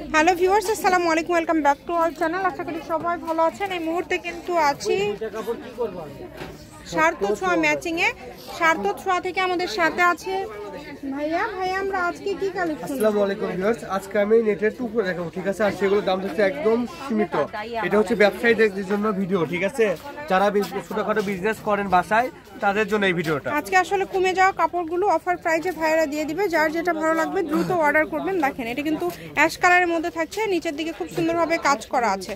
Hello viewers, আসসালামু আলাইকুম, welcome back to our channel. আশা করি সবাই ভালো আছেন। এই মুহূর্তে কিন্তু আছি সার্থ ছোঁয়া ম্যাচিং এ। সার্থ ছোঁয়া থেকে আমাদের সাথে আছে ভাইয়া। আমরা আজকে কি কালেকশন? আসসালামু আলাইকুম ভিউয়ার্স, আজকে আমি নেটের টুকরো দেখাবো, ঠিক আছে? আর সেগুলোর দাম হচ্ছে একদম সীমিত। এটা হচ্ছে ব্যবসায়ীদের জন্য ভিডিও, ঠিক আছে? যারা ছোটখাটো বিজনেস করেন বাসায়, তাদের জন্য এই ভিডিওটা। আজকে আসলে কমে যাওয়া কাপড়গুলো অফার প্রাইসে ভাইরা দিয়ে দিবে। যার যেটা ভালো লাগবে দ্রুত অর্ডার করবেন। দেখেন, এটা কিন্তু অ্যাশ কালারের মধ্যে থাকছে, নিচের দিকে খুব সুন্দরভাবে কাজ করা আছে।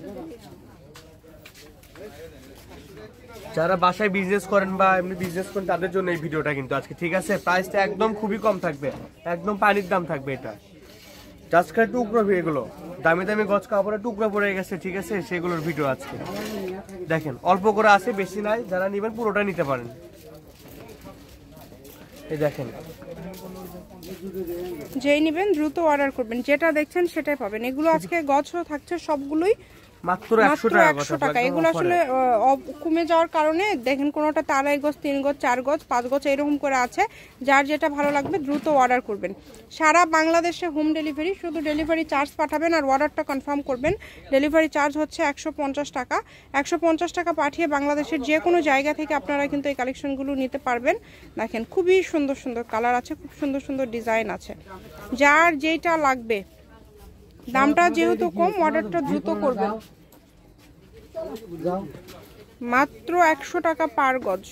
যারা বাসায় বিজনেস করেন বা এমনি বিজনেস করেন, তাদের জন্য এই ভিডিওটা কিন্তু আজকে, ঠিক আছে? প্রাইসটা একদম খুবই কম থাকবে, একদম পানির দাম থাকবে। এটা জাস্ট খালি টুকরো, এগুলো দামি দামি গজ কাপড়ের টুকরো পড়ে গেছে, ঠিক আছে? সেগুলোর ভিডিও আজকে দেখেন, অল্প করে আছে, বেশি নাই। যারা নেবেন পুরোটা নিতে পারেন। এই দেখেন, যেই নেবেন দ্রুত অর্ডার করবেন। যেটা দেখছেন সেটাই পাবেন। এগুলো আজকে গজ থাকছে সবগুলোই মাত্র 100 টাকা। এগুলো আসলে কমে যাওয়ার কারণে দেখেন, কোনোটা 2.5 গজ, 3 গজ, 4 গজ, 5 গজ এরকম করে আছে। যার যেটা ভালো লাগবে দ্রুত অর্ডার করবেন। সারা বাংলাদেশে হোম ডেলিভারি, শুধু ডেলিভারি চার্জ পাঠাবেন আর অর্ডারটা কনফার্ম করবেন। ডেলিভারি চার্জ হচ্ছে 150 টাকা। 150 টাকা পাঠিয়ে বাংলাদেশের যে কোনো জায়গা থেকে আপনারা কিন্তু এই কালেকশনগুলো নিতে পারবেন। দেখেন, খুবই সুন্দর সুন্দর কালার আছে, খুব সুন্দর সুন্দর ডিজাইন আছে। যার যেটা লাগবে, দামটা যেহেতু কম, অর্ডারটা দ্রুত করবেন। মাত্র 100 টাকা পার গজ,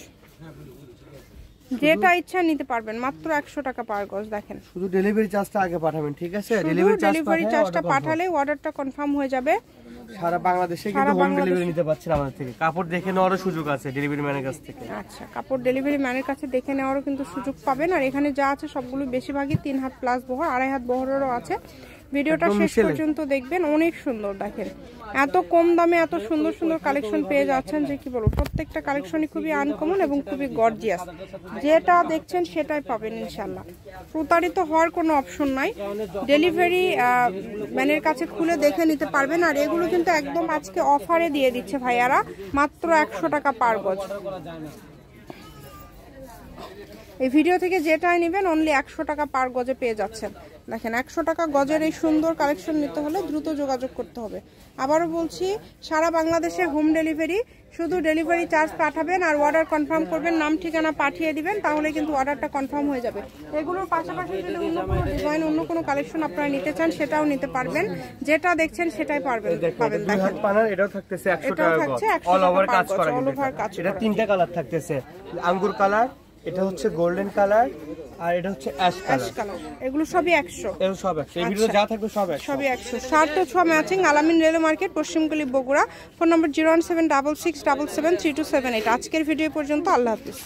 যেটা ইচ্ছা নিতে পারবেন। মাত্র 100 টাকা পার গজ। দেখেন, শুধু ডেলিভারি চার্জটা আগে পাঠাবেন, ঠিক আছে? ডেলিভারি চার্জটা পাঠালে অর্ডারটা কনফার্ম হয়ে যাবে। সারা বাংলাদেশে কিন্তু হোম ডেলিভারি নিতে পারছেন আমাদের থেকে। কাপড় দেখে নেওয়ারও সুযোগ আছে ডেলিভারি ম্যানের কাছ থেকে। আচ্ছা, কাপড় ডেলিভারি ম্যানের কাছে দেখে নেওয়ারও কিন্তু সুযোগ পাবেন। আর এখানে যা আছে সবগুলো বেশিরভাগই 3 হাত প্লাস বহর, 2.5 হাত বহরেরও আছে। ভিডিওটা শেষ পর্যন্ত দেখবেন, অনেক সুন্দর। দেখেন, এত কম দামে এত সুন্দর সুন্দর কালেকশন পেয়ে যাচ্ছেন যে কি বলবো। প্রত্যেকটা কালেকশনই খুবই আনকমন এবং খুবই গর্জিয়াস। যেটা দেখছেন সেটাই পাবেন ইনশাল্লাহ। প্রতারিত হওয়ার কোনো অপশন নাই। ডেলিভারি ম্যানের কাছে খুলে দেখে নিতে পারবেন। আর এগুলো কিন্তু একদম আজকে অফারে দিয়ে দিচ্ছে ভাইয়ারা, মাত্র 100 টাকা পার গজ। এই ভিডিও থেকে যেটাই নেবেন অনলি 100 টাকা পার গজে পেয়ে যাচ্ছেন। দেখেন, 100 টাকা গজের এই সুন্দর কালেকশন নিতে হলে দ্রুত যোগাযোগ করতে হবে। আবারও বলছি, সারা বাংলাদেশে হোম ডেলিভারি, শুধু ডেলিভারি চার্জ পাঠাবেন আর অর্ডার কনফার্ম করবেন, নাম ঠিকানা পাঠিয়ে দিবেন, তাহলে কিন্তু অর্ডারটা কনফার্ম হয়ে যাবে। এগুলোর পাশাপাশি যদি অন্য কোনো ডিজাইন, অন্য কোনো কালেকশন আপনারা নিতে চান, সেটাও নিতে পারবেন। যেটা দেখছেন সেটাই পাবেন। দেখেন, পানার এটাও থাকতেছে 100 টাকা গজ, অল ওভার কাজ করা। এটা 3টা কালার থাকতেছে, আঙ্গুর কালার, এটা হচ্ছে গোল্ডেন কালার, আর এটা হচ্ছে অ্যাশ কালার। এগুলো সবই 100। এগুলো সব 100। এই ভিডিওতে যা থাকবে সব 100। সবই 100। সার্থ ছোঁয়া ম্যাচিং, আলামিন রেল মার্কেট, পশ্চিমগলি, বগুড়া। Phone number 01766773278। আজকের ভিডিও পর্যন্ত। আল্লাহ হাফিজ।